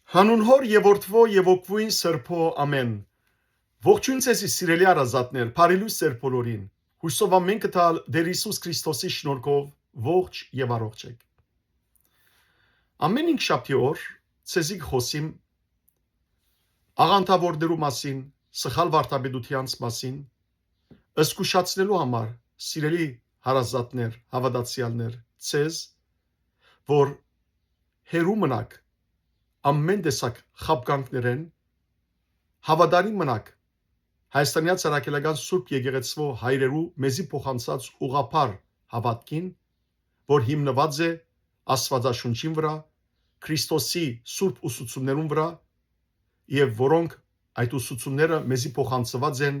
Հանուն հոր եւ որդվո եւ օգվույն սրբո ամեն։ Ողջույն ցեզի սիրելի արազատներ, բարելույս ձեր բոլորին։ Հույսով ամեն կտալ Տեր Հիսուս Քրիստոսի շնորհքով ողջ եւ առողջ եք։ Ամեն շաբթի օր ցեզի խոսիմ աղանդավորներու մասին, սխալ վարդապետությանց մասին, ըսկուշացնելու համար սիրելի հարազատներ, հավատացյալներ, ցեզ, որ հերու մնաք ամեն տեսակ խապկանքներեն հավատարիմ մնաք Հայաստանյան Ցարակելական Սուրբ Եկեղեցու հայրերու մեզի փոխանցած ուղղափառ հավատքին, որ հիմնված է Աստվածաշունչին վրա, Քրիստոսի սուրբ ուսուցումներուն վրա, եւ որոնք այդ ուսուցումները մեզի փոխանցված են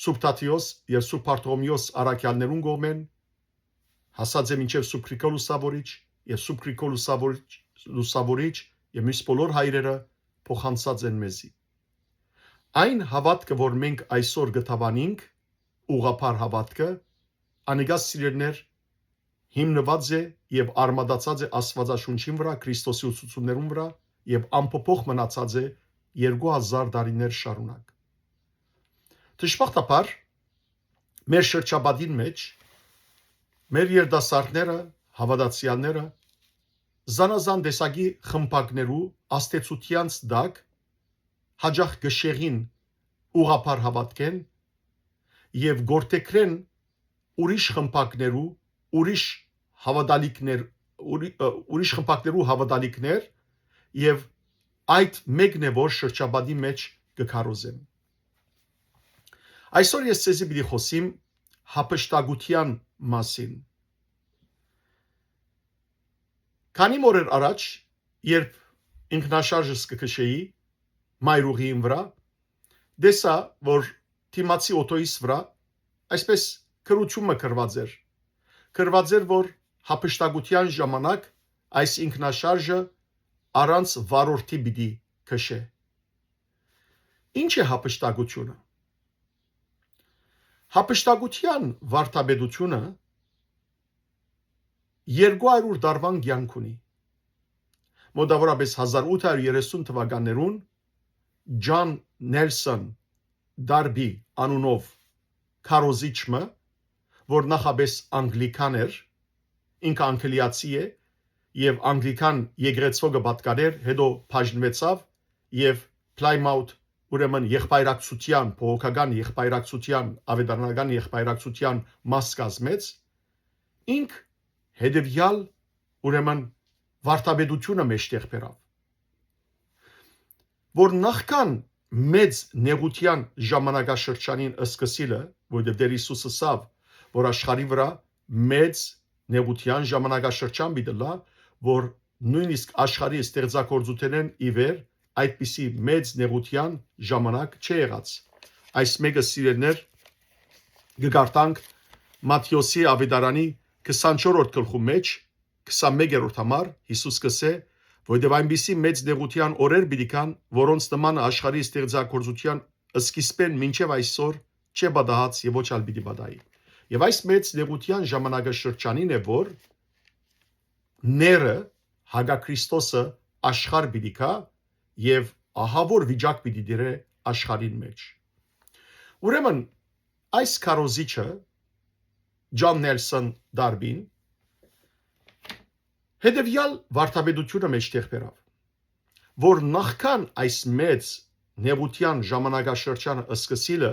Սուրբ Թադեոս եւ Սուրբ Բարթողոմեոս առաքյալներուն կողմեն, հասած է մինչեւ Սուրբ Գրիգոր Լուսավորիչ եւ Սուրբ Գրիգոր Լուսավորիչ եւ մյուս բոլոր հայրերը փոխանցած են մեզի։ Այն հավատքը, որ մենք այսօր գտավանինք, ուղղափառ հավատքը, անիկա սիրելիներ, հիմնված է եւ արմատացած է Աստվածաշունչին վրա, Քրիստոսի ուսուցումներուն վրա եւ անփոփոխ մնացած է 2000 տարիներ շարունակ։ Դժբախտաբար մեր շրջապատին մեջ մեր երդասարտները, հավատացյալները զանազան տեսակի խմբակներու աստեցությանց դակ հաջող գշեղին ուղղափառ հավատքեն եւ գործեքրեն ուրիշ խմբակներու, ուրիշ խմբակներու հավատալիքներ եւ այդ մեկն է որ շրջապատի մեջ կքարոզեն։ Այսօր ես ցեզի պիտի խոսիմ հափշտակության մասին։ Քանի օրեր առաջ, երբ ինքնաշարժս կքշեի մայրուղիին վրա, դեսա, որ թիմացի օտոյիս վրա այսպես քրությունը կրված էր։ Կրված էր, որ հափշտակության ժամանակ այս ինքնաշարժը առանց վարորդի պիտի քշե։ Ինչ է հափշտակությունը։ Հափշտակության վարդապետությունը 200 տարվան կյանք ունի։ Մոտավորապես 1830 թվականներուն Ջոն Նելսոն Դարբի անունով քարոզիչը, որ նախապես անգլիկան էր, ինքը անգլիացի է եւ անգլիկան եկեղեցու կպատկաներ, հետո բաժնվեցավ եւ Plymouth ուրեմն եղբայրակցության, փողոքական եղբայրակցության, ավետարանական եղբայրակցության մաս կազմեց, ինք հետեւյալ ուրեմն վարդապետությունը մեջտեղ բերավ, որ նախքան մեծ նեղության ժամանակաշրջանին սկսիլը, որտեղ Տեր Հիսուսը ասավ, որ աշխարհի վրա մեծ նեղության ժամանակաշրջան պիտի լա, որ նույնիսկ աշխարհի ստեղծագործությունեն ի վեր այդպիսի մեծ նեղության ժամանակ չի եղած։ Այս մեկը սիրելիներ գարտանք Մատթեոսի ավետարանի 24-րդ գլխու մեջ 21-րդ համար Հիսուս կսե, որտեղ այնպիսի մեծ նեղության օրեր պիտի կան, որոնց նմանը աշխարհի ստեղծագործության սկիզբեն մինչև այսօր չի պատահած եւ ոչ ալ պիտի պատահի։ Եվ այս մեծ նեղության ժամանակաշրջանին է, որ ները Հագաքրիստոսը աշխարհ պիտի գա եւ ահավոր վիճակ պիտի դիրե աշխարհին մեջ։ Ուրեմն այս քարոզիչը Ջոն Նելսոն Դարբին հետևյալ վարդապետությունը մեջտեղ բերավ, որ նախքան այս մեծ նեղության ժամանակաշրջանը սկսիլը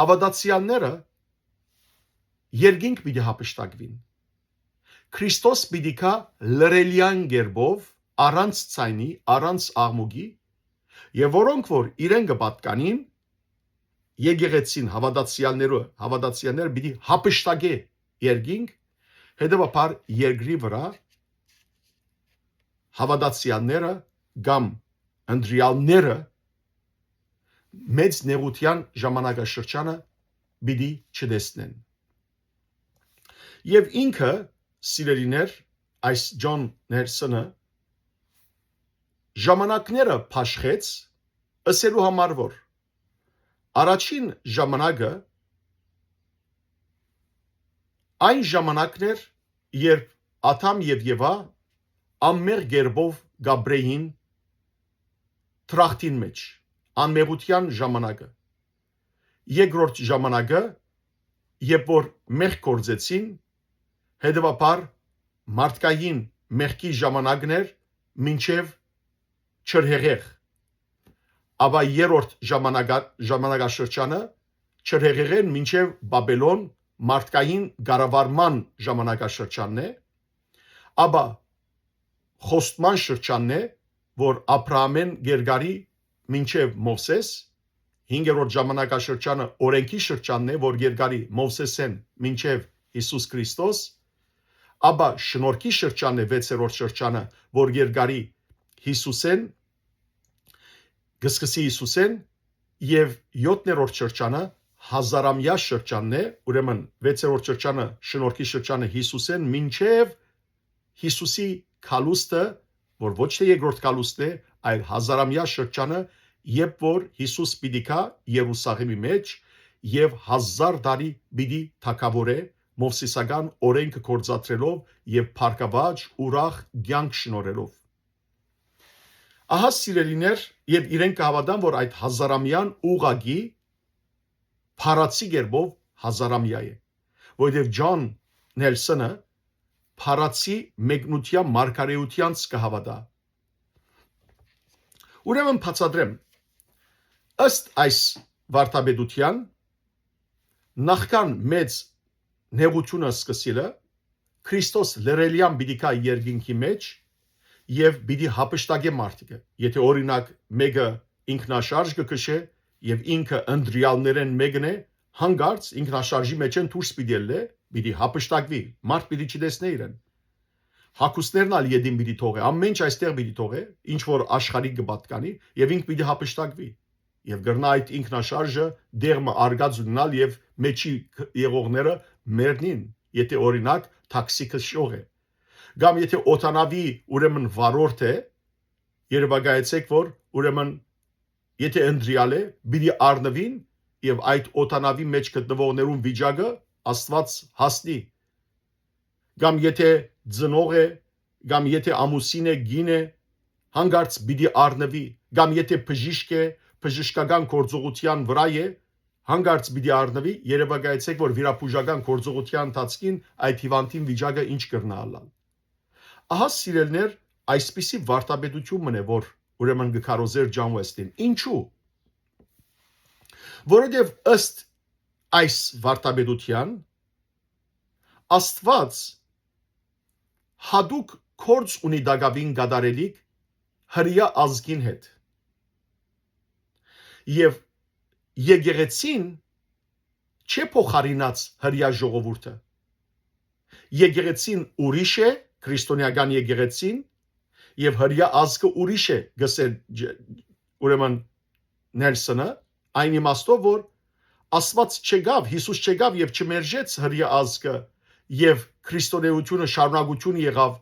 հավատացյալները երկինք պիտի հափշտակվին։ Քրիստոս պիտի գա լրելյան գերբով, առանց ցայնի, առանց աղմուկի, եւ որոնք որ իրեն կպատկանին եկեղեցին հավատացյալները պիտի հափշտակե երկինք, հետևաբար երկրի վրա հավատացյալները կամ ընտրյալները մեծ նեղության ժամանակաշրջանը պիտի չտեսնեն։ Եվ ինքը սիրելիներ այս Ջոն Նելսոնը ժամանակները փաշխեց ըսելու համար, որ առաջին ժամանակը այն ժամանակներ, երբ Ադամ եւ Եվա ամմեղ գերբով Գաբրեին տրախտին մեջ անմեղության ժամանակը երկրորդ ժամանակը երբ որ մեղք գործեցին հետևաբար մարդկային մեղքի ժամանակն էր մինչև չրհեղեղ ապա երրորդ ժամանակաշրջանը չրհեղեղեն մինչև Բաբելոն մարդկային գարավարման ժամանակաշրջանն է ապա խոստման շրջանն է որ Աբրահամեն գերգարի մինչև Մովսես 5-րդ ժամանակաշրջանը օրենքի շրջանն է որ գերգարի Մովսեսեն մինչև Հիսուս Քրիստոս ապա շնորհքի շրջանն է 6-րդ շրջանը որ գերգարի Հիսուսեն գսկսի Հիսուսեն եւ 7-րդ շրջանը հազարամյա շրջանն է ուրեմն 6-րդ շրջանը շնորհքի շրջանը Հիսուսեն մինչև Հիսուսի քալուստը որ ոչ թե երկրորդ քալուստն է այլ հազարամյա շրջանը երբ որ Հիսուս պիտի գա Երուսաղեմի մեջ եւ 1000 տարի պիտի թագավորե Մովսեսական օրենքը կործադրելով եւ փառքավաճ ուրախ կյանք շնորհելով ահա սիրելիներ եւ իրենք կհավատան որ այդ հազարամյան ուղագի փարացի գերբով հազարամյա է որովհետեւ Ջոն Նելսոնը փարացի մեկնության մարգարեությանց կհավատա ուրեմն բացատրեմ ըստ այս վարդապետության նախքան մեծ նեղությունը սկսելը Քրիստոս լրելյան պիտի գա երկինքի մեջ եւ պիտի հապշտակե մարդիկը եթե օրինակ մեկը ինքնաշարժ կքշե եւ ինքը ընտրյալներեն մեկն է հանգարց ինքնաշարժի մեջ են դուրս պիտի լե պիտի հապշտակվի մարդ պիտի չտեսնե իրեն հակուսներն ալ յեդին պիտի թողե ամեն ինչ այստեղ պիտի թողե ինչ որ աշխարհի կպատկանի եւ ինքը պիտի հապշտակվի եւ գրնա այդ ինքնաշարժը դերմը արգած ունենալ եւ մեջի եղողները մեռնին եթե օրինակ տաքսիկը շող է կամ եթե օտանավի ուրեմն վարորդ է երևակայեցեք որ ուրեմն եթե ընտրյալ է պիտի առնվին եւ այդ օտանավի մեջ գտնվողներուն վիճակը Աստված հասնի կամ եթե ծնող է կամ եթե ամուսին է գին է հանգարց պիտի առնվի կամ եթե բժիշկ է բժշկական գործողության վրա է հանգարց պիտի առնվի երևակայեցեք որ վիրապուժական գործողության ընթացքին այդ հիվանդին վիճակը ինչ կրնալալ ահա սիրելներ այսպիսի վարդապետություն մնե որ ուրեմն գքարոզեր Ջոն Ուեսթին ինչու որովհետև ըստ այս վարդապետության Աստված հadouk կորց ունի դակավին գադարելիք հրյա ազգին հետ եւ եկեղեցին չէ փոխարինած հրյա ժողովուրդը եկեղեցին ուրիշ է քրիստոնեական եկեղեցին եւ հրյա ազգը ուրիշ է գսել ուրեմն Նելսոնը այն իմաստով որ Աստված չգավ Հիսուս չգավ եւ չմերժեց հրյա ազգը եւ քրիստոնեությունը շարունակություն եղավ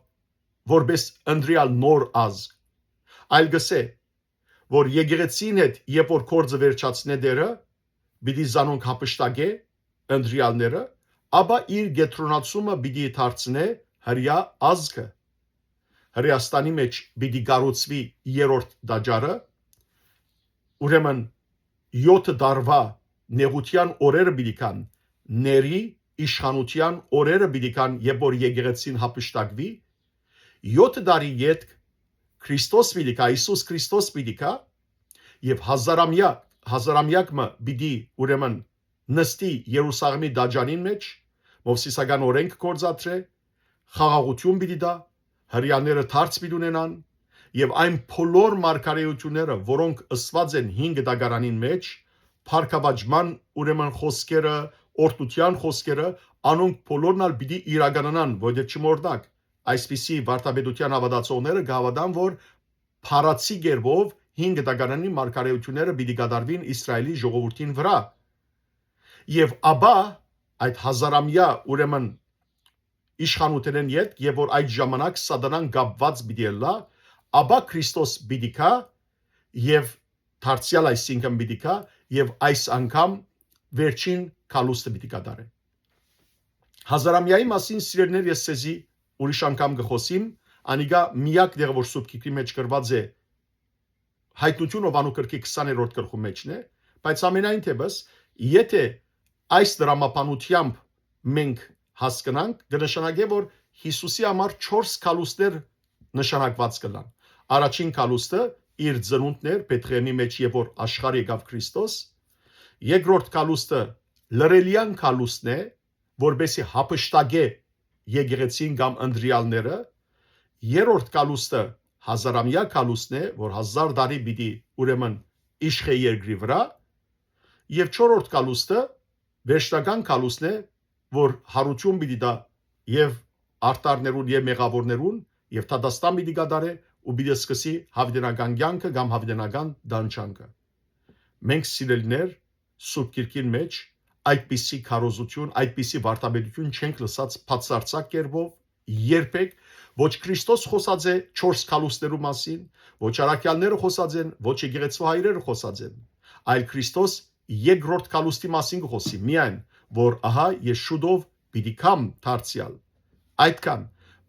որպես ընտրյալ նոր ազգ այլ գսե որ եկեղեցին հետ երբ որ կորձը վերջացնե դերը պիտի զանոնք հապշտակե ընտրյալները ապա իր գետրոնացումը պիտի դարձնե հրյա ազգը Հրեաստանի մեջ պիտի կառուցվի երրորդ դաջարը ուրեմն 7 դարվա նեղության օրերը պիտի կան ների իշխանության օրերը պիտի կան երբ որ եկեղեցին հապշտակվի 7 տարի յետ Քրիստոս պիտի կա Հիսուս Քրիստոս պիտի կա եւ հազարամյակը պիտի ուրեմն նստի Երուսաղեմի դաջանին մեջ Մովսեսական օրենք կործադրե խաղաղություն պիտի դա հрьяաները դարձ պիտի ունենան եւ այն բոլոր մարգարեությունները որոնք ըսված են 5 դագարանին մեջ փառքավաճման ուրեմն խոսքերը օրտության խոսքերը անոնք բոլորն ալ պիտի իրականանան որովհետեւ չմորդակ այսպիսի վարդապետության հավատացողները գավադան որ փարացի գերբով 5 դագարանի մարգարեությունները պիտի կատարվին Իսրայելի ժողովրդին վրա եւ ապա այդ հազարամյա ուրեմն իշխանութենեն յետ եւ որ այդ ժամանակ սատանան գապված պիտի լա ապա Քրիստոս պիտի կա եւ դարձյալ այսինքն պիտի կա եւ այս անգամ վերջին քալուստը պիտի կատարե հազարամյայի մասին սիրելիներ ես ցեզի ուրիշ անգամ կխոսիմ անիգա միակ դեղ որ սուրբ գիրքի մեջ գրված է հայտնություն ով անուկրկի 20-րդ գլխու մեջն է, բայց ամենայն թեպս եթե այս դրամապանությամբ մենք հասկանանք, կնշանակե որ Հիսուսի համար 4 կալուստներ նշանակված կլան։ Առաջին կալուստը իր ծնունդն էր Բեթլեհեմի մեջ, երբ որ աշխարհ եկավ Քրիստոս։ Երկրորդ կալուստը լրելյան կալուստն է, որբեսի հապշտագե եկեղեցին կամ ընտրյալները։ Երրորդ կալուստը հազարամյա կալուստն է, որ 1000 տարի պիտի ուրեմն իշխե երկրի վրա։ Եվ չորրորդ կալուստը վերջնական կալուստն է, որ հարություն պիտի դա եւ արտարներուն եւ մեղավորներուն եւ թադաստան պիտի գդարե ու պիտի սկսի հավիտենական կյանքը կամ հավիտենական դանչանքը։ Մենք սիրելիներ սուրբ գիրքին մեջ այդպիսի քարոզություն, այդպիսի վարտաբերություն չենք լսած բացարձակ կերպով երբեք ոչ Քրիստոս խոսած է 4 կալուստերու մասին, ոչ առաքյալները խոսած են, ոչ եկեղեցու հայրերը խոսած են, այլ Քրիստոս երկրորդ կալուստի մասին խոսի միայն, որ ահա ես շուտով պիտի կամ դարձյալ։ Այդքան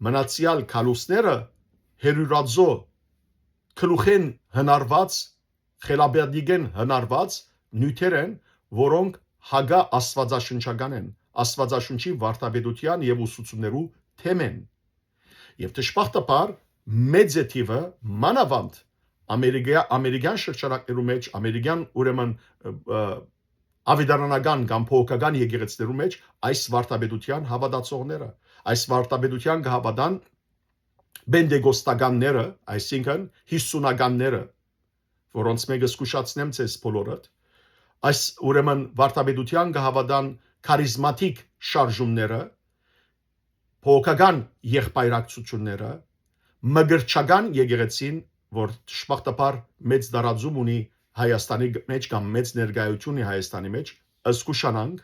մնացյալ կալուստները հերուրածո քլուխեն հնարված, խելաբերդիգեն հնարված նյութեր են, որոնք հագա աստվածաշնչական են, աստվածաշնչի վարտաբերության եւ ուսուցումներու թեմ են։ Եվ դժբախտաբար մեծ թիվը մանավանդ ամերիկյան շրջանակներու մեջ, ամերիկյան ուրեմն ավետարանական կամ փոխական եկեղեցիներու մեջ այս վարտաբերության հավատացողները, այս վարտաբերության կհավատան բենդեգոստականները, այսինքն հիսունականները, որոնց մեկը զգուշացնեմ ցես բոլորդ, այս ուրեմն վարտաբերության կհավատան քարիզմատիկ շարժումները, փոխական եղբայրակցությունները, մգրչական եկեղեցին, որ շփախտապար մեծ դարաձում ունի Հայաստանի մեջ կամ մեծ ներկայություն ունի Հայաստանի մեջ, զգուշանանք,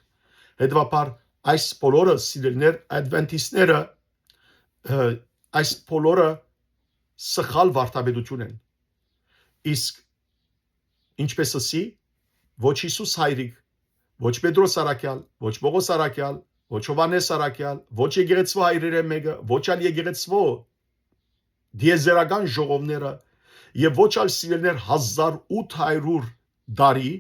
հետևաբար այս բոլորը սիրելիներ ադվենտիստները այս բոլորը սխալ վարտաբերություն են։ Իսկ ինչպես ասի, ոչ Հիսուս հայրիկ, ոչ Պետրոս առաքյալ, ոչ Պողոս առաքյալ, ոչ Հովանես առաքյալ, ոչ եկեղեցու հայրերը մեկը, ոչ ալ եկեղեցու դիեզերական ժողովները եւ ոչ ալ սիրելիներ 1800 տարի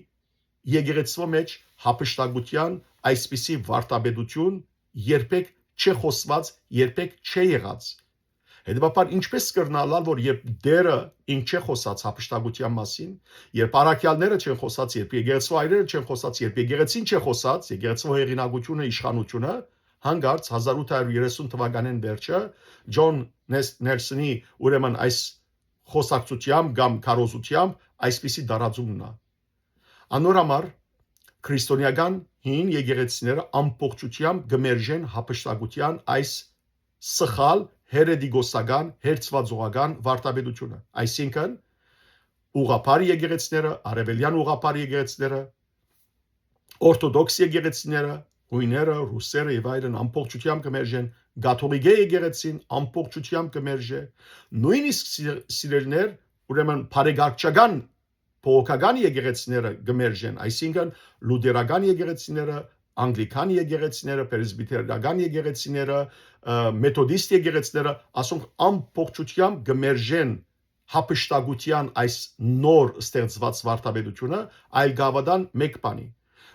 եկեղեցու մեջ հապշտակության այսպիսի վարտաբերություն երբեք չի խոսված, երբեք չի եղած։ Հետևաբար ինչպես կրնալալ, որ երբ դերը ինչ չէ խոսած հապշտակության մասին, երբ առաքյալները չեն խոսած, երբ եկեղեցու հայրերը չեն խոսած, երբ եկեղեցին չէ խոսած, եկեղեցու հեղինակությունը, իշխանությունը, հանգարց 1830 թվականին վերջը Ջոն Նելսոնի ուրեմն այս խոսակցությամբ կամ քարոզությամբ այսպիսի դարաձումն է։ Անորամար քրիստոնեական հին եկեղեցիները ամբողջությամբ գմերժեն հապշտակության այս սխալ հերետիկոսական, հերցվածողական վարտաբերությունը, այսինքն ուղղափառ եկեղեցիները, արևելյան ուղղափառ եկեղեցիները, օրթոդոքս եկեղեցիները, հույները, ռուսերը եւ այլն ամբողջությամբ կմերժեն, կաթոլիկե եկեղեցին ամբողջությամբ կմերժե, նույնիսկ սիրելիներ, ուրեմն բարեգարչական փոխական եկեղեցիները կմերժեն, այսինքն լուտերական եկեղեցիները, անգլիկան եկեղեցիները, պրեսբիթերական եկեղեցիները, մեթոդիստ եկեղեցիները, ասոնք ամբողջությամբ կմերժեն հապշտակության այս նոր ստեղծված վարտաբերությունը, այլ գավադան մեկ բանի,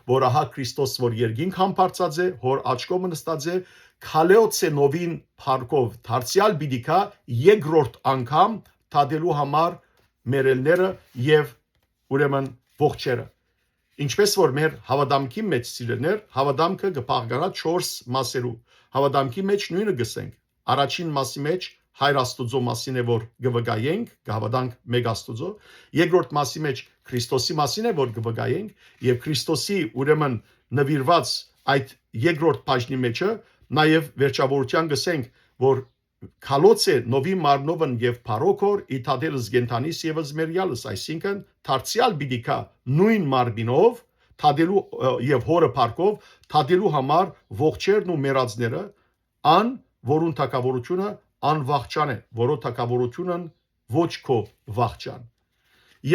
որ ահա Քրիստոս որ երկինք համբարձած է, հոր աչքով նստած է, քալեոցե նովին փառքով դարձյալ բիդիկա երկրորդ անգամ թադելու համար մերելները եւ ուրեմն ողջերը։ Ինչպես որ մեր հավատամքի մեջ սիրելիներ, հավատամքը կփաղկանա 4 մասերու։ Հավատամքի մեջ նույնը գսենք։ Առաջին մասի մեջ Հայր Աստուծո մասին է որ գվգայենք, կհավատանք մեկ Աստուծո։ Երկրորդ մասի մեջ Քրիստոսի մասին է որ գվգայենք եւ Քրիստոսի ուրեմն նվիրված այդ երկրորդ բաժնի մեջը նաեւ վերջավորության գսենք որ Քալոցե նովի մարնովն եւ Փարոքոր իտադելս գենտանիս եւ զմերյալս, այսինքն դարձյալ բիդիկա նույն մարբինով թադելու եւ հորը փառքով թադելու համար ողջերն ու մերածները ան որուն թակավորությունը անվախճան է, որո թակավորությունն ոչ քո վախճան։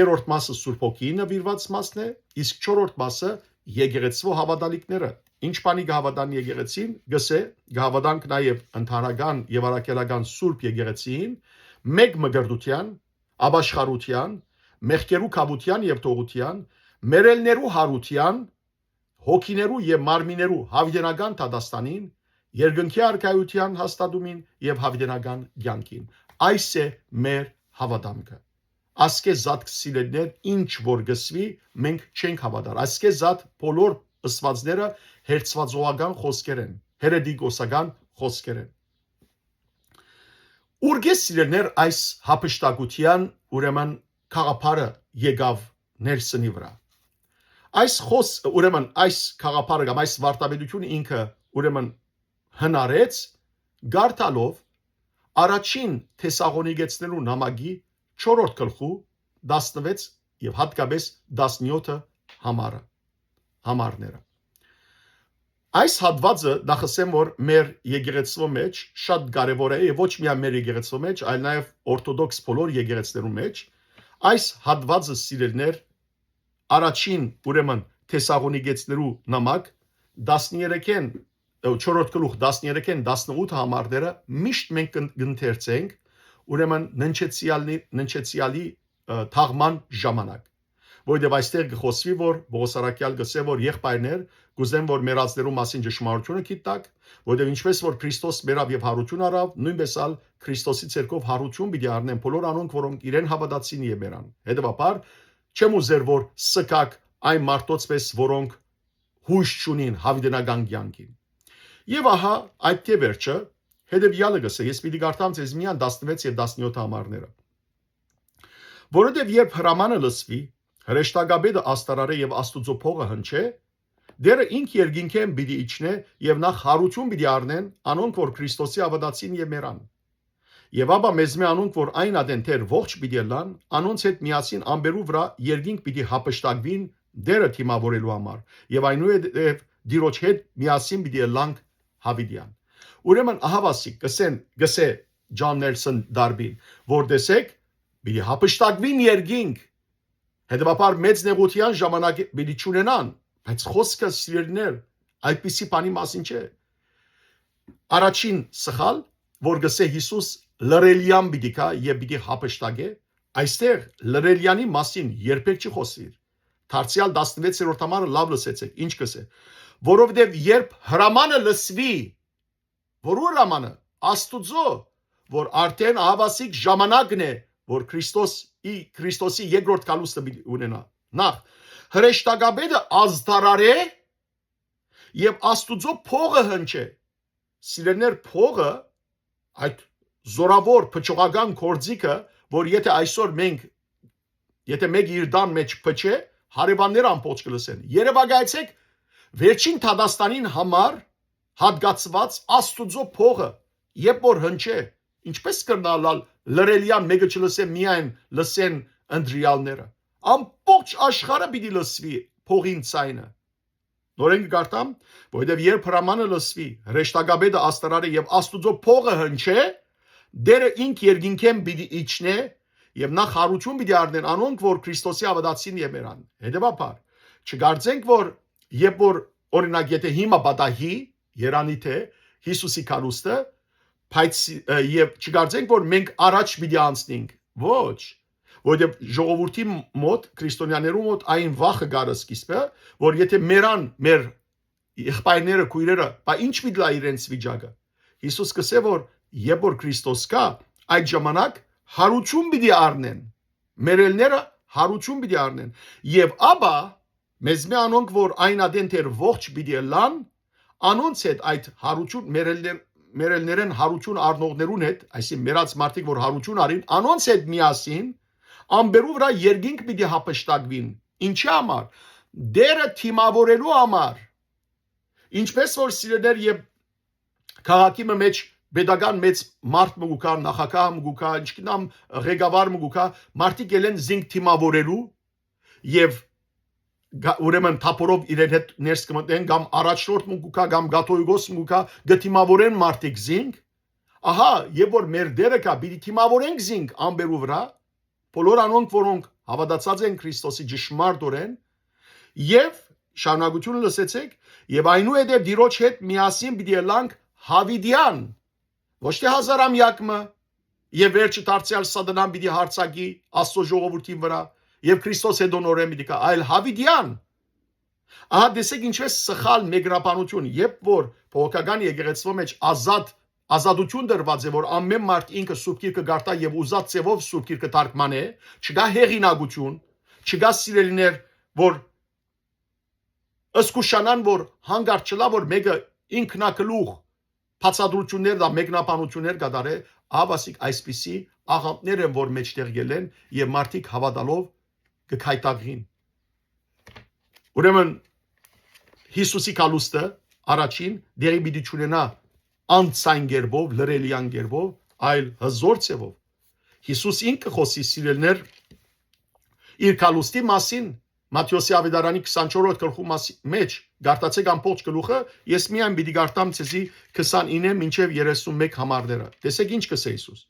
Երրորդ մասը Սուրբ Հոգիի նվիրված մասն է, իսկ չորրորդ մասը եկեղեցու հավատալիքները, ինչ բանի գհավադան եկեղեցին, գսե գհավադանք նաև ընդհանրական եւ արաքելական սուրբ եկեղեցին, մեկ մգրդության, աբաշխարության, մեղքերու կապության եւ թողության, մերելներու հարության, հոգիներու եւ մարմիներու հավիտենական դատաստանին, երկնքի արքայության հաստատումին եւ հավիտենական կյանքին։ Այս է մեր հավատամքը։ Ասկեզատ սիրելիներ, ինչ որ գսվի, մենք չենք հավատալ։ Ասկեզատ բոլոր ըսվածները հերցվածողական խոսքեր են, հերեդիկոսական խոսքեր են։ Ուրգես սիրելիներ, այս հապշտակության ուրեմն խաղապարը եկավ ներսնի վրա։ Ուրեմն այս խաղապարը կամ այս վարտաբեդությունը ինքը ուրեմն հնարեց գարտալով առաջին Թեսաղոնիկեցներու նամակի 4-րդ գլխու 16 եւ հատկապես 17 համարները։ Այս հատվածը նախասեմ որ մեր եկեղեցու մեջ շատ կարևոր է եւ ոչ միայն մեր եկեղեցու մեջ, այլ նաեւ օրթոդոքս բոլոր եկեղեցիներու մեջ այս հատվածը սիրելներ առաջին ուրեմն Թեսաղոնիկեցներու նամակ 13-ին 4-րդ գլուխ 13-ին 18 համարները միշտ մենք կընթերցենք ուրեմն ննչեցիալի թաղման ժամանակ որովհետև այստեղ գխոսվի որ Բողոսարակյալ գսե որ եղբայրներ գուզեն որ մեռածներու մասին ճշմարտությունը գիտակ որովհետև ինչպես որ Քրիստոս մեռավ եւ հարություն արավ նույնպես ալ Քրիստոսի ցերկով հարություն պիտի առնեն բոլոր անոնք որոնք իրեն հավատացին եւ մեռան հետեւաբար չեմ ուզեր որ սկակ այն մարդոց պես որոնք հույս չունին հավիտենական կյանքին եւ ահա այդ կեվերջը հետեւյալը գսե ես պիտի գարտամ ձեզ միան 16 եւ 17 համարները որովհետև երբ հրամանը լսվի հրեշտակաբեդը աստարարե եւ աստուծո փողը հնչե դերը ինք երկինքեն պիտի իջնե եւ նախ հարություն պիտի առնեն անոնք որ Քրիստոսի հավատացին եւ մեռան եւ ապա մեզմե անոնք որ այն ադեն թեր ողջ պիտի լան անոնց հետ միասին ամբերու վրա երկինք պիտի հապշտակվին դերը թիմավորելու համար եւ այնուհետեւ դիրոջ հետ միասին պիտի լանք հավիտյան ուրեմն ահավասիկ գսե Ջոն Նելսոն Դարբին որ տեսեք պիտի հապշտակվին երկինք հետեւաբար մեծ նեղության ժամանակ պիտի չունենան բայց խոսքը սիրելիներ այդպիսի բանի մասին չէ առաջին սխալ որ գսե Հիսուս լրելյան պիտի կա եւ պիտի հապշտակե այստեղ լրելյանի մասին երբեք չի խոսվիր դարձյալ 16-րդ համարը լավ լսեցեք ինչ գսե որովհետեւ երբ հրամանը լսվի որու հրամանը աստուծո որ արդեն ահավասիկ ժամանակն է որ Քրիստոսի երկրորդ գալուստը ունենա նախ հրեշտակաբեդը ազդարարե եւ աստուծո փողը հնչե սիրելիներ փողը այդ զորավոր փչողական կորձիկը որ եթե այսօր մենք եթե մեկ իր դան մեջ փչե հարևաններ ամբողջ կլսեն երևակայեցեք վերջին թադաստանին համար հատկացված աստուծո փողը երբ որ հնչե ինչպես կրնալալ լրելյան մեկը չլսեն միայն լսեն անդրիալները ամբողջ աշխարհը պիտի լսվի փողին ցայնը նորեն կգարտամ որովհետև երբ հրամանը լսվի հրեշտակաբեդը աստարարը եւ աստուծո փողը հնչե դերը ինք երկինքեն պիտի իջնե եւ նախ հարություն պիտի առնեն անոնք որ Քրիստոսի հավատացին եւ մեռան հետեւաբար չգարձենք որ երբ որ օրինակ եթե հիմա պատահի երանի թե Հիսուսի քարուստը բայց եւ չգարձենք որ մենք առաջ պիտի անցնենք ոչ որովհետեւ ժողովրդի մոտ քրիստոնյաներու մոտ այն վախը գարը սկիզբը որ եթե մեռան մեր եղբայրները քույրերը բա ինչ պիտի լա իրենց վիճակը Հիսուս կսե որ երբ որ Քրիստոս կա այդ ժամանակ հարություն պիտի առնեն մերելները հարություն պիտի առնեն եւ ապա մեզմե անոնք որ այն ադեն թեր ողջ պիտի լան անոնց հետ այդ հարություն մերելներեն հարություն առնողներուն հետ այսինքն մերած մարդիկ որ հարություն արին անոնց հետ միասին ամբերու վրա երկինք պիտի հապշտակվին ինչի համար դերը թիմավորելու համար ինչպես որ սիրելիներ եւ քաղաքի մեջ Պետական մեծ մարդ մգուկա, նախագահ մգուկա, ինչքան ղեկավար մգուկա, մարդիկ ելեն զինք թիմավորելու եւ ուրեմն թափորով իրեն հետ ներս կմտնեն կամ առաջնորդ մգուկա կամ գաթոյգոս մգուկա գտիմավորեն մարդիկ զինք ահա եւ որ մեր դերը կա պիտի թիմավորենք զինք ամբերու վրա բոլոր անոնք որոնք հավատացած են Քրիստոսի ճշմարտորեն եւ շարունակությունը լսեցեք, եւ այնուհետեւ դիրոջ հետ միասին պիտի ելանք Հավիդյան, ոչ թե հազարամյակը, եւ վերջը դարձյալ սատանան պիտի հարցակի Աստծո ժողովրդին վրա, եւ Քրիստոս հետո նորեն պիտի կա, այլ Հավիդյան։ Ահա դեսեք ինչպես սխալ մեգրապանություն, երբ որ փոխական եկեղեցվո մեջ ազատություն դրված է, որ ամեն մարդ ինքը սուրբ գիրքը գարտա եւ ուզած ձևով սուրբ գիրքը թարգմանե, չկա հեղինակություն, չկա սիրելիներ, որ ըսկուշանան, որ հանգարտ չլա, որ մեկը ինքնակլուղ բացատրություններ դա մեկնաբանություններ կդարե, ավասիկ այսպիսի աղանդներ են, որ մեջտեղ ելեն եւ մարդիկ հավատալով կքայտագին։ Ուրեմն Հիսուսի կալուստը առաջին դերի պիտի չունենա անցայն գերբով, լրելիան գերբով, այլ հզոր ցևով։ Հիսուս ինքը խոսի սիրելներ իր կալուստի մասին Մատթեոսի ավետարանի 24-րդ գլխի մեջ գարտացեք ամբողջ գլուխը, ես միայն պիտի գարտամ ցեզի 29-ը մինչև 31 համարները։ Տեսեք ինչ կսե Հիսուս։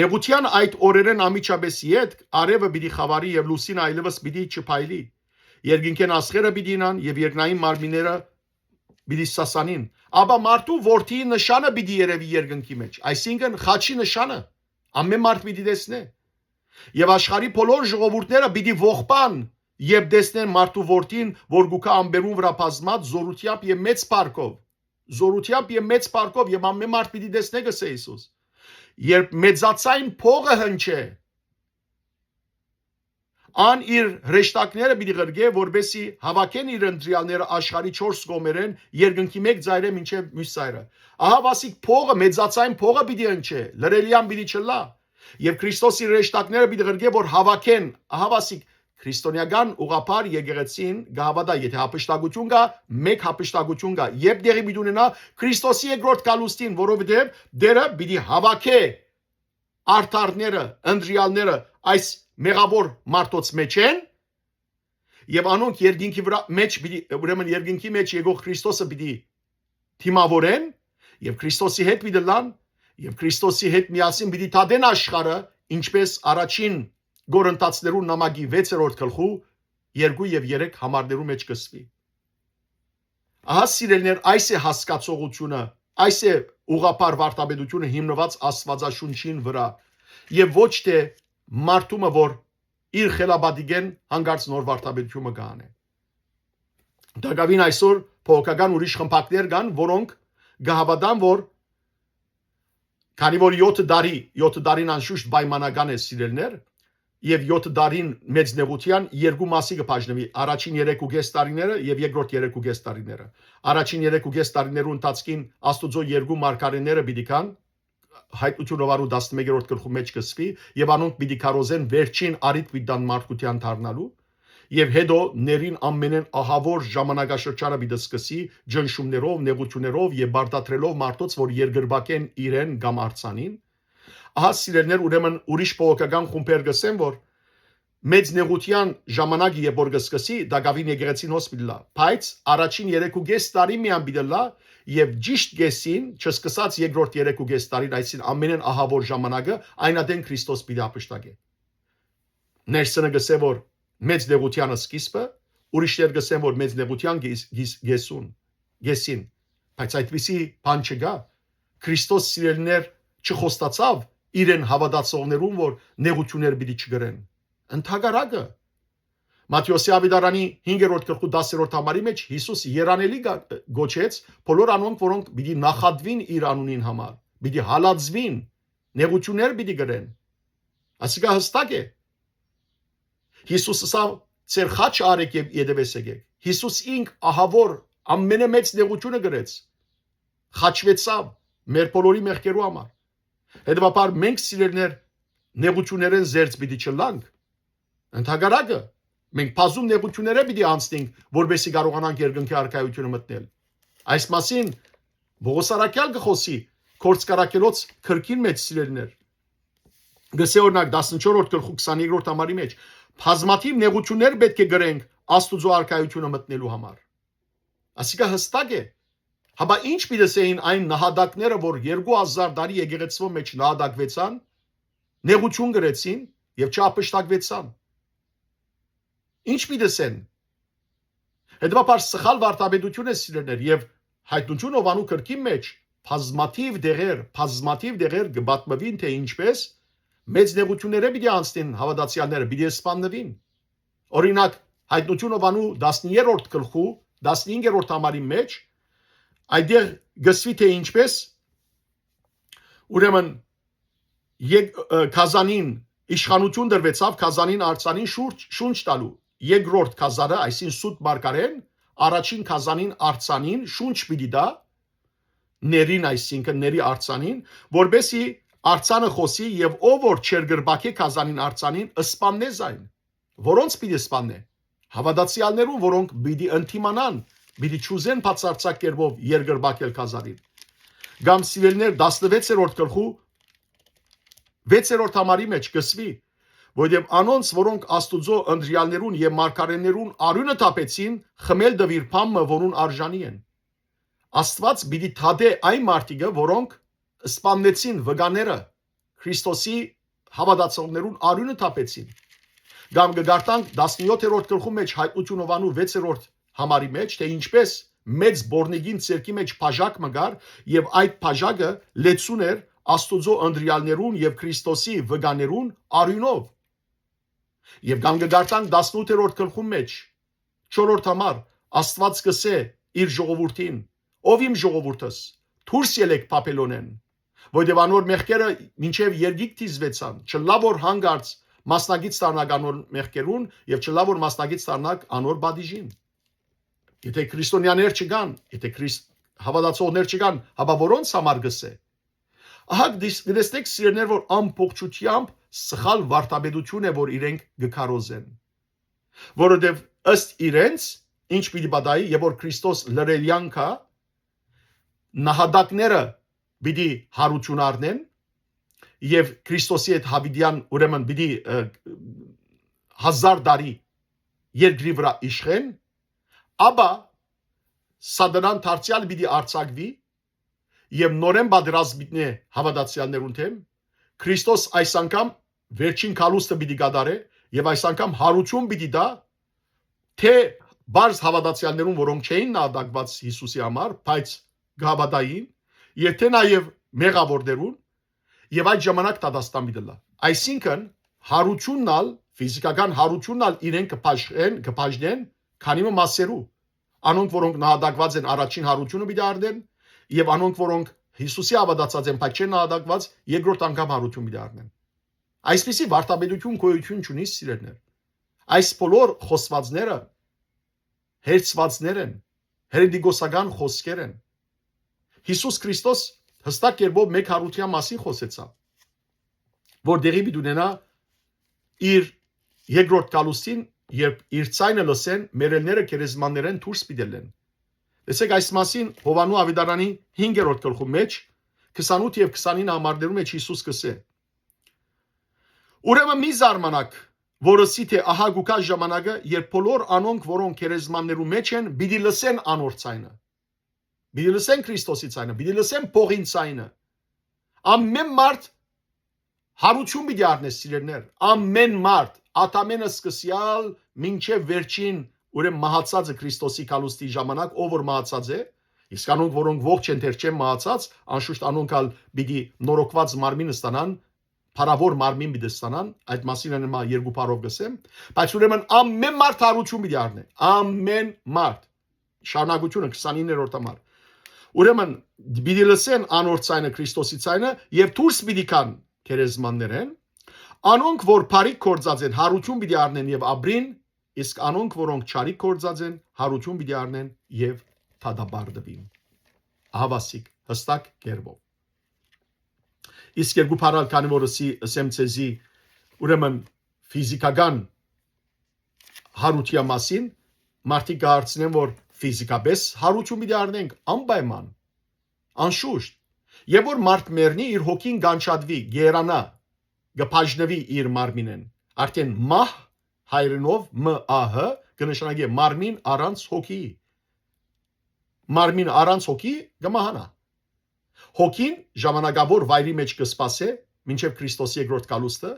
Նեղության այդ օրերեն ամիջապես իդ արևը պիտի խավարի եւ լուսին այլևս պիտի չփայլի։ Երկինքեն աստղերը պիտի ինան եւ երկնային մարմինները պիտի սասանին։ Աբա մարդու որդի նշանը պիտի երևի երկնքի մեջ, այսինքն խաչի նշանը ամեն մարդ պիտի տեսնե։ Եվ աշխարհի բոլոր ժողովուրդները պիտի ողբան եւ տեսնեն մարդու որդին, որ գուքա ամբերուն վրա բազմած զորությամբ եւ մեծ փառքով եւ ամեն մարդ պիտի տեսնե գսե Հիսուս։ Երբ մեծացային փողը հնչե, ան իր հրեշտակները պիտի գրգե, որբեսի հավաքեն իր ընտրյալները աշխարհի 4 կողմերեն երկնքի մեկ ծայրը մինչև մյուս ծայրը։ Ահա վասիկ փողը մեծացային փողը պիտի հնչե, լրելիան պիտի չլա։ Եվ Քրիստոսի հրեշտակները պիտի գրգե, որ հավաքեն, ահա վասիկ քրիստոնեական ուղղափառ եկեղեցին գահավատա, եթե հապշտակություն կա, մեկ հապշտակություն կա, երբ դեղի պիտի ունենա Քրիստոսի երկրորդ կալուստին, որովհետև դերը պիտի հավաքե արդարները, ընտրյալները այս մեղավոր մարդոց մեջ են, եւ անոնք երկինքի վրա մեջ պիտի, ուրեմն երկինքի մեջ եկող Քրիստոսը պիտի թիմավորեն, եւ Քրիստոսի հետ պիտի լան, եւ Քրիստոսի հետ միասին պիտի թադեն աշխարհը, ինչպես առաջին Գորընթացներու նամակի 6-րդ գլխու 2 եւ 3 համարներու մեջ կսվի։ Ահա սիրելիներ, այս է հասկացողությունը, այս է ուղղափառ վարդապետությունը հիմնված Աստվածաշունչին վրա եւ ոչ թե մարդումը, որ իր խելաբադիգեն հանգարց նոր վարդապետությունը կանե։ Դակավին այսօր փոխական ուրիշ խմբակներ կան, որոնք գահավատան, որ քանի որ 7 տարին անշուշտ պայմանական է սիրելներ, եւ 7 տարին մեծ նեղության երկու մասի կբաժնվի, առաջին 3.5 տարիները եւ երկրորդ 3.5 տարիները։ Առաջին 3.5 տարիներու ընթացքին Աստուծո երկու մարգարեները պիտի կան, հայտնություն հովարու 11-րդ գլխու մեջ կսվի, եւ անոնք պիտի կարոզեն վերջին արիտ պիտան մարդկության դառնալու, եւ հետո ներին ամենեն ահավոր ժամանակաշրջանը պիտի սկսի ջնշումներով, նեղություններով եւ բարդատրելով մարդոց, որ երգրբակեն իրեն կամ արցանին։ Ահա սիրելներ, ուրեմն ուրիշ փոխական խումբեր գսեն, որ մեծ նեղության ժամանակը երբ որ կսկսի, դա գավին եկեղեցին հոսպիտալ լա, բայց առաջին 3.5 տարի միան պիտի լա եւ ճիշտ գեսին, չսկսած երկրորդ 3.5 տարին, այսին ամենեն ահավոր ժամանակը այնադեն Քրիստոս պիտի ապշտակե։ Ներսնը գսե, որ մեծ նեղությանը սկիզբը, ուրիշներ գսեն, որ մեծ նեղության գեսին, բայց այդպիսի բան չկա։ Քրիստոս սիրելիներ չխոստացավ իրեն հավատացողներուն, որ նեղություններ պիտի չգրեն։ Ընդհակառակը Մատթեոսի ավետարանի 5-րդ գլխու 10-րդ համարի մեջ Հիսուս երանելի գոչեց բոլոր անոնք, որոնք պիտի նախատվին իր անունին համար, պիտի հալածվին, նեղություններ պիտի գրեն։ Ասիկա հստակ է։ Հիսուսը սա ծեր խաչ արեք եւ յետևես եկեք։ Հիսուս ինք ահավոր ամենամեծ նեղությունը գրեց։ Խաչվեցավ մեր բոլորի մեղքերու համար։ Հետևաբար մենք սիրելիներ նեղություններեն զերծ պիտի չլանք։ Ընդհակառակը մենք բազում նեղությունները պիտի անցնենք, որովհետեւ կարողանանք երկնքի արքայությունը մտնել։ Այս մասին Պողոս առաքյալ գխոսի Կորցկարակելոց քրքին մեջ սիրելիներ։ Գսե օրինակ 14-րդ գլխու 22-րդ համարի մեջ բազմաթիվ նեղություններ պետք է գրենք Աստուծո արքայությունը մտնելու համար։ Ասիկա հստակ է։ Հաբա ինչ պիտի ասեին այն նահատակները, որ 2000 տարի եկեղեցվո մեջ նահատակվեցան, նեղություն գրեցին եւ չապշտակվեցան։ Ինչ պիտի ասեն։ Հետևաբար սխալ վարդապետություն է սիրելներ եւ հայտնություն ովանու կրկի մեջ բազմաթիվ դեղեր կբատմվին թե ինչպես մեծ նեղությունները պիտի անցնեն հավատացյալները պիտի սպանվին։ Օրինակ հայտնություն ովանու 10-րդ գլխու 15-րդ համարի մեջ այդեղ գսվի թե ինչպես ուրեմն Կազանին իշխանություն դրվեցավ Կազանին արցանին շունչ տալու երկրորդ Կազանը այսին սուտ մարգարեն առաջին Կազանին արցանին շունչ պիտի դա ներին այսինքն ների արցանին որբեսի արցանը խոսի եւ ով որ չերգրբակե Կազանին արցանին սպաննե զայն որոնց պիտի սպաննե հավատացյալներուն որոնք պիտի ընտիմանան պիտի ճուզեն բացարձակ կերպով երգրբակել Կազանին գամ սիրելներ 16-րդ գլխու 6-րդ համարի մեջ գսվի որովհետև անոնց որոնք Աստուծո ընդրյալներուն եւ մարգարեներուն արյունը տապեցին խմել դվիրփամը որուն արժանի են Աստված պիտի թադե այն մարդիկը որոնք սպաննեցին վգաները Քրիստոսի հավատացողներուն արյունը տապեցին գամ գարտանք 17-րդ գլխու մեջ հայտնություն ովանու 6-րդ համարի մեջ թե ինչպես մեծ բորնիգին ցերկի մեջ բաժակ մգար եւ այդ բաժակը լեցուն էր Աստուծո ընդրյալներուն եւ Քրիստոսի վգաներուն արյունով եւ գամ գարտանք 18-րդ գլխու մեջ 4-րդ համար Աստված կսե իր ժողովրդին ով իմ ժողովուրդս դուրս ելեք Բաբելոնեն որովհետև անոր մեղքերը մինչև երգիկ դիզվեցան չլավոր հանգարց մասնագից դառնակ անոր մեղքերուն եւ չլավոր մասնագից դառնակ անոր բադիժին եթե քրիստոնյաներ չկան եթե հավատացողներ չկան հաբա որոնց համար գսե ահա դեսնեք սիրելիներ որ ամբողջությամբ սխալ վարդապետություն է որ իրենք գկարոզեն որովհետև ըստ իրենց ինչ պիտի բադայի եւ որ Քրիստոս լրելյանքա նահատակները պիտի հարություն առնեն եւ Քրիստոսի հետ հավիդյան ուրեմն պիտի 1000 տարի երկրի վրա իշխեն ապա սատանան դարձյալ պիտի արձակվի եւ նորեն պատրաստվի հավատացյալներուն թեմ Քրիստոս այս անգամ վերջին կալուստը պիտի գադարե եւ այս անգամ հարություն պիտի դա թե բարձ հավատացյալներուն որոնք չէին նահատակված Հիսուսի համար բայց գաբադային եւ թե նաեւ մեղավորներուն եւ այդ ժամանակ դադաստան պիտի լա այսինքն հարություննալ ֆիզիկական հարություննալ իրեն կփաշնեն քանի մասերու անոնք որոնք նահատակված են առաջին հարությունը պիտի արդեն եւ անոնք որոնք Հիսուսի հավատացած են բայց չեն նահատակված երկրորդ անգամ հարություն պիտի առնեն այսպիսի վարդապետություն գոյություն չունի սիրելիներ այս բոլոր խոսվածները հերցվածներ են հերենդիգոսական խոսքեր են Հիսուս Քրիստոս հստակ կերպով մեկ հարության մասին խոսեցավ որ դեղի պիտի ունենա իր երկրորդ կալուստին երբ իր ցայնը լսեն մերելները քերեզմաններեն դուրս պիտի լեն Տեսեք այս մասին Հովանու Ավետարանի 5-րդ գլխու մեջ 28 եւ 29 համարներում մեջ Հիսուս կսե Ուրեմն մի զարմանաք որսի թե ահա գուկա ժամանակը երբ բոլոր անոնք որոնք քերեզմաններու մեջ են պիտի լսեն անոր ցայնը պիտի լսեն Քրիստոսի ցայնը պիտի լսեն փողին ցայնը ամեն մարդ հարություն պիտի առնե սիրելիներ ամեն մարդ ատամենը սկսյալ մինչև վերջին ուրեմն մահացածը Քրիստոսի կալուստի ժամանակ ով որ մահացած է իսկ անոնք որոնք ողջ են դեռ չեն մահացած անշուշտ անոնքալ պիտի նորոգված մարմին ստանան փարավոր մարմին պիտի ստանան այդ մասին անմա երկու բառով գսեմ բայց ուրեմն ամեն մարդ հարություն պիտի առնե ամեն մարդ շարունակությունը 29-րդ համար ուրեմն պիտի լսեն անոր ցայնը Քրիստոսի ցայնը եւ դուրս պիտի կան քերեզմաններեն անոնք որ բարիք կործած են հարություն պիտի առնեն եւ ապրին իսկ անոնք որոնք չարիք կործած են հարություն պիտի առնեն եւ թադաբարդվին հավասիկ հստակ կերպով իսկ երկու բառալ քանի որ սեմցեզի ուրեմն ֆիզիկական հարության մասին մարդիկ կարծեն որ ֆիզիկապես հարություն պիտի առնենք անպայման անշուշտ եւ որ մարդ մեռնի իր հոգին գանչադվի գերանա գփաժնվի իր մարմինեն արդեն մահ հայրենով մահ կնշանակի մարմին առանց հոգի մարմին առանց հոգի գմահանա հոգին ժամանակավոր վայրի մեջ կսպասե մինչև Քրիստոսի երկրորդ կալուստը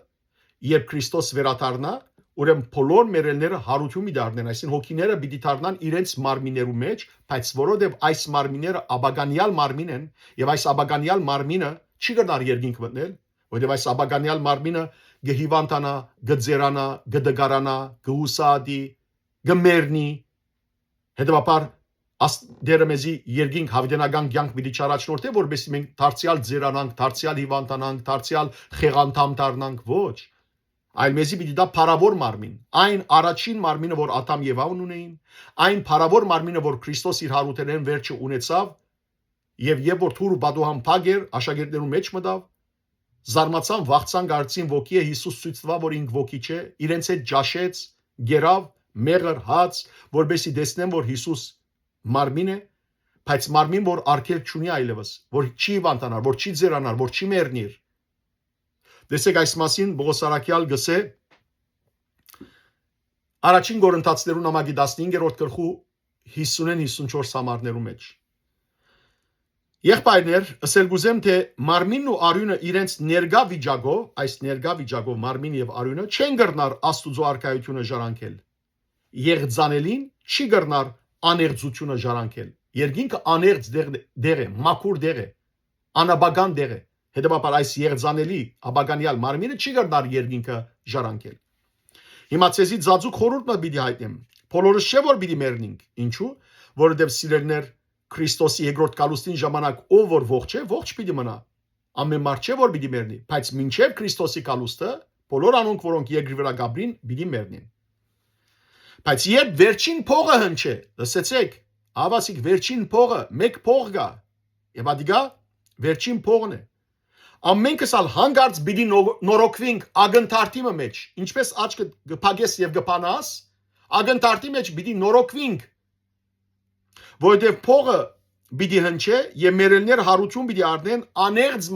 երբ Քրիստոս վերադառնա ուրեմն բոլոր մերելները հարություն մի դառնեն, այսինքն հոգիները պիտի դառնան իրենց մարմիններու մեջ, բայց որովհետև այս մարմինները աբագանյալ մարմին են, եւ այս աբագանյալ մարմինը չի գնար երկինք մտնել, որովհետև այս աբագանյալ մարմինը գհիվանդանա, գձերանա, գդգարանա, գուսադի, գմերնի, հետեւաբար Դերը մեզի երկինք հավիտենական կյանք պիտի չարաչնորթե, որովհետեւ մենք դարձյալ ձերանանք, դարձյալ հիվանդանանք, դարձյալ խեղանդամ դառնանք, ոչ։ Այլ մեզի պիտի դա փարավոր մարմին, այն առաջին մարմինը, որ Ադամ եւ Ավան ունեին, այն փարավոր մարմինը, որ Քրիստոս իր հարութենեն վերջը ունեցավ, եւ որ թուրը բադուհան փագեր աշակերտներու մեջ մտավ, զարմացան, վախցան, գարցին ոգի է Հիսուս ցույց տվավ, որ ինք ոգի չէ, իրենց հետ ջաշեց, գերավ, մեղր հաց, որբեսի տեսնեն, որ Հիսուս մարմին է, բայց մարմին, որ արգել չունի այլևս, որ չի վանտանար, որ չի ձերանար, որ չի մեռնիր։ Տեսեք այս մասին Պողոս Արաքյալ գսե առաջին Կորինթացիներու նամակի 15-րդ գլխու 50-54 համարներու մեջ։ Եղբայրներ, ասել գուզեմ, թե մարմինն ու արյունը իրենց ներգա վիճակով, այս ներգա վիճակով մարմին եւ արյունը չեն գրնար Աստուծո արքայությունը ժառանգել։ Եղձանելին չի գրնար աներձությունը ժառանգել։ Երկինքը աներձ դեր է, մաքուր դեր է, անաբագան դեր է։ Հետևաբար այս եղձանելի աբագանյալ մարմինը չի գրնար երկինքը ժառանգել։ Հիմա ցեզի ծածուկ խորհուրդը պիտի հայտնեմ։ Բոլորս չէ որ պիտի մեռնենք։ Ինչու՞։ Որովհետև սիրելիներ Քրիստոսի երկրորդ կալուստին ժամանակ ով որ ողջ պիտի մնա։ Ամեն մարդ չէ որ պիտի մեռնի, բայց մինչև Քրիստոսի կալուստը բոլոր անոնք որոնք երկրի վրա գաբրին պիտի մեռնին։ Բայց երբ վերջին փողը հնչե, լսեցեք, ավասիկ վերջին փողը, մեկ փող գա։ Եվ ադիգա վերջին փողն է։ Ամենքս ալ հանգարց պիտի նորոգվենք ագնթարտի մեջ, ինչպես աչքը գփագես եւ գփանաս, ագնթարտի մեջ պիտի նորոգվենք։ Որովհետև փողը պիտի հնչե եւ մերելներ հարություն պիտի առնեն աներձ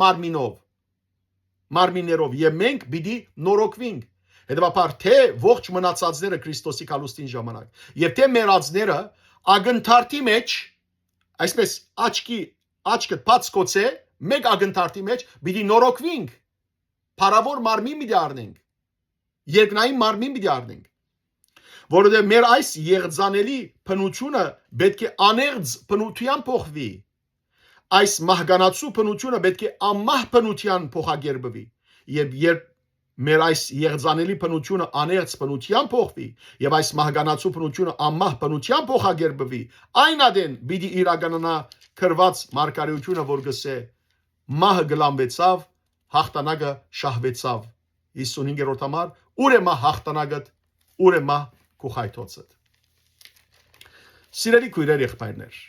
մարմիներով եւ մենք պիտի նորոգվենք։ Հետևաբար թե ողջ մնացածները Քրիստոսի կալուստին ժամանակ եւ թե մեռածները ագնթարտի մեջ այսպես աչքը բաց կոչե մեկ ագնթարտի մեջ պիտի նորոգվենք փարավոր մարմին պիտի առնենք երկնային մարմին պիտի առնենք որովհետև մեր այս եղձանելի բնությունը պետք է աներձ բնության փոխվի այս մահկանացու բնությունը պետք է ամահ բնության փոխագերբվի եւ երբ մեր այս եղձանելի բնությունը աներձ բնության փոխվի եւ այս մահկանացու բնությունը ամահ բնության փոխագերբվի այն ադեն պիտի իրականանա քրված մարգարեությունը որ գսե մահը գլամվեցավ հաղթանակը շահվեցավ 55-րդ համար ուր է մահ հաղթանակը ուր է մահ քուխայթոցը Սիրելի քույրեր եղբայրներ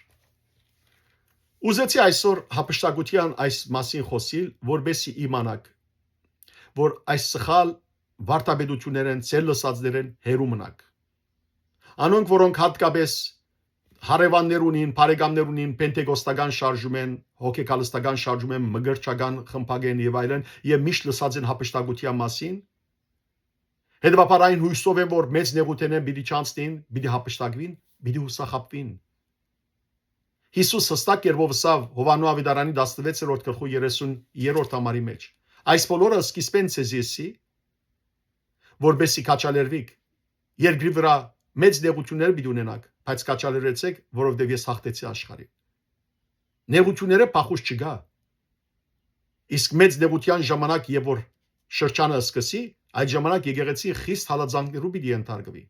ուզեցի այսօր հապշտակության այս մասին խոսիլ որբեսի իմանաք որ այս սխալ վարտաբեդություններեն ցել լսածներեն հերու մնաք անոնք որոնք հատկապես հարևաններ ունին, բարեկամներ ունին, պենտեկոստական շարժում են, հոգեկալստական շարժում են, մգրչական խմբագեն եւ այլն, եւ միշտ լսած են հապշտակության մասին։ Հետևաբար այն հույսով են, որ մեծ նեղութենեն պիտի չանցնին, պիտի հապշտակվին, պիտի հուսախապվին։ Հիսուս հստակ երբով ասավ Հովանու Ավետարանի 16-րդ գլխու 30-րդ համարի մեջ։ Այս բոլորը սկիզբեն ցեզեսի, որբեսի կաչալերվիկ, երկրի վրա մեծ նեղություններ պիտի ունենաք, բայց կաչալերեցեք, որովհետև ես հաղթեցի աշխարհին։ Նեղությունները փախուս չգա։ Իսկ մեծ նեղության ժամանակ, երբ որ շրջանը սկսի, այդ ժամանակ եկեղեցի խիստ հալածանքներու պիտի ենթարկվի։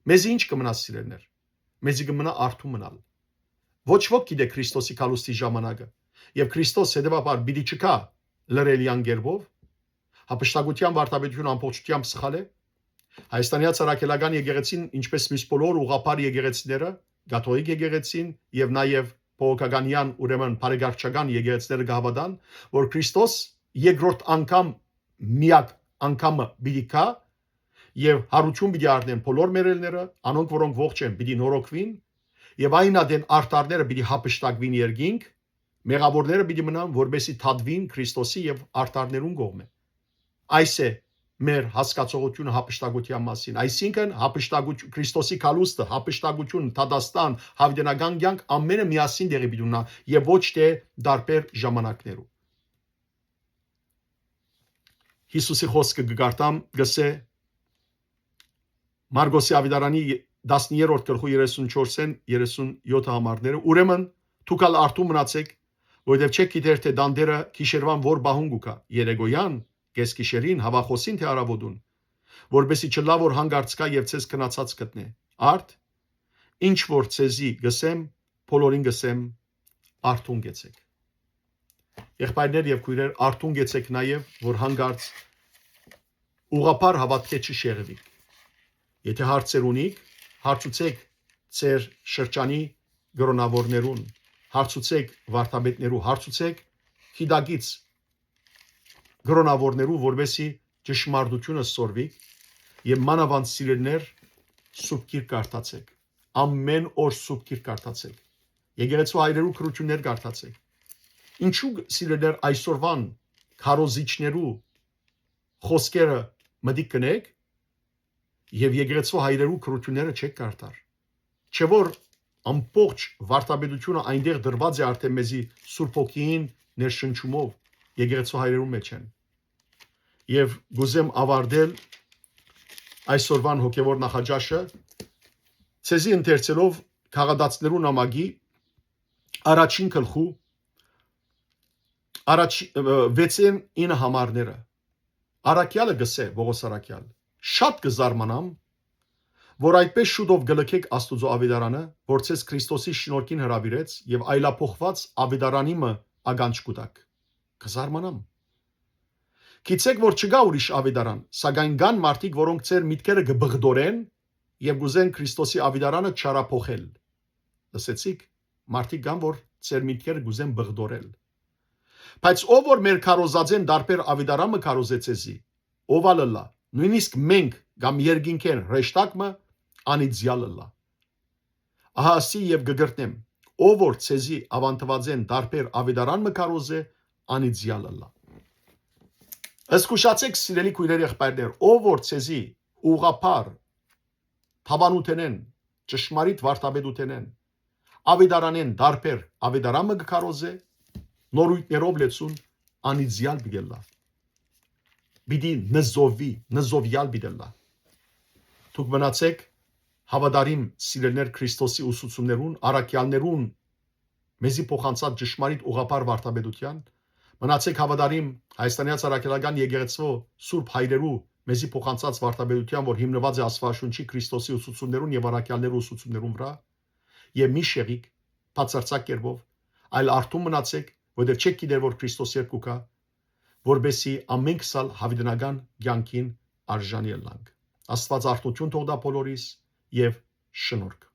Մեզ ինչ կմնա սիրելներ։ Մեզ կմնա արթուն մնալ։ Ոչ ոք գիտե Քրիստոսի կալուստի ժամանակը, եւ Քրիստոս հետեւաբար պիտի չկա լրելյան գերբով, հապշտակության վարտաբերություն ամբողջությամբ սխալ է։ Հայաստանի ցարակելական եկեղեցին, ինչպես մյուս բոլոր ուղղափառ եկեղեցիները, կաթողիկ եկեղեցին եւ նաեւ փողոքականյան ուրեմն բարեգարչական եկեղեցիները գահավատան, որ Քրիստոս երկրորդ անգամ միակ անգամը պիտի կա եւ հարություն պիտի առնեն բոլոր մերելները, անոնք որոնք ողջ են, պիտի նորոգվին եւ այն ադեն արտարները պիտի հապշտակվին երկինք, մեղավորները պիտի մնան, որբեսի թադվին Քրիստոսի եւ արտարներուն կողմը։ Այս է մեր հասկացողությունը հապշտակության մասին, այսինքն հապշտակություն Քրիստոսի կալուստը, հապշտակություն, Թադաստան, հավիտենական կյանք ամենը միասին դեղի պիտի ունենա եւ ոչ թե դարբեր ժամանակներում։ Հիսուսի խոսքը գարտամ գսե Մարգոսի Ավիդարանի 10-րդ գլխու 34-ին 37 համարները ուրեմն դուք ալ արթուն մնացեք, որովհետև չեք գիտեր թե դանդերը գիշերվան որ բահուն գուկա երեգոյան կես գիշերին հավախոսին թե արաբոդուն որբեսի չլա որ հանգարց կա եւ ցես քնացած գտնե արդ ինչ որ ցեզի գսեմ բոլորին գսեմ արթուն գեցեք եղբայրներ եւ քույրեր արթուն գեցեք նաեւ որ հանգարց ուղապար հավատքե չշեղվի եթե հարցեր ունիք հարցուցեք ծեր շրջանի գրոնավորներուն հարցուցեք վարդապետներու հարցուցեք քիդագից գրոնավորներու որբեսի ճշմարտությունը սորվի եւ մանավանդ սիրելներ սուբկիր կարդացեք ամեն օր սուբկիր կարդացեք եկեղեցու հայրերու քրություններ կարդացեք ինչու սիրելներ այսօրվան քարոզիչներու խոսքերը մտիկ կնեք եւ եկեղեցու հայրերու քրությունները չեք կարդար չէ որ ամբողջ վարդապետությունը այնտեղ դրված է արդեն մեզի Սուրբ Օքին ներշնչումով եկեղեցու հայրերու մեջ են եւ գուզեմ ավարտել այսօրվան հոգեվոր նախաճաշը ցեզի ընթերցելով քաղաքացիներու նամակի առաջին գլխու վեցեն 9 համարները Արաքյալը գսե Ողոս Արաքյալ շատ կզարմանամ որ այդպես շուտով գլքեք Աստուծո Ավետարանը որ ցես Քրիստոսի շնորհքին հրավիրեց եւ այլափոխված Ավետարանիմը ագանջ կուտակ կզարմանամ Գիտեք որ չկա ուրիշ Ավետարան սակայն կան մարդիկ որոնք ծեր միտքերը կբղդորեն եւ գուզեն Քրիստոսի Ավետարանը չարափոխել լսեցիք մարդիկ կան որ ծեր միտքերը գուզեն բղդորել բայց ով որ մեր քարոզածեն դարբեր Ավետարանը քարոզեցեզի ով ալլա նույնիսկ մենք կամ երկինքեն ռեշտակը անիծյալը ահա ասի եւ գգրտնեմ ով որ ցեզի ավանտվածեն դարբեր Ավետարան մկարոզե անիծյալը እስկուշացեք սիրելի քույրեր եղբայրներ ով որ ցեզի ուղապար թավանութենեն ճշմարիտ վարդապետութենեն Ավետարանեն դարբեր Ավետարանը կկարոզե նորույթներով լեցուն անիծյալ բիդելա Բիդի նզովյալ բիդելա Դուք մնացեք հավատարիմ սիրելներ Քրիստոսի ուսուցումներուն առաքյալներուն մեզի փոխանցած ճշմարիտ ուղղափառ վարդապետության մնացեք հավատարիմ հայաստանյաց առաքյալական եկեղեցու սուրբ հայրերու մեզի փոխանցած վարդապետության որ հիմնված է Աստվածաշունչի Քրիստոսի ուսուցումներուն եւ առաքյալներու ուսուցումներուն վրա եւ մի շեղիկ բացարձակ կերպով այլ արթուն մնացեք որովհետեւ չեք գիտեր որ Քրիստոս երկու կա որբեսի ամենք սալ հավիտենական կյանքին արժանի ելանք Աստված արթություն թող դա բոլորիս եւ շնորհք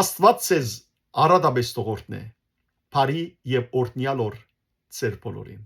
Աստված ցեզ արադաբես թողորտնե բարի եւ օրհնյալ օր ծեր բոլորին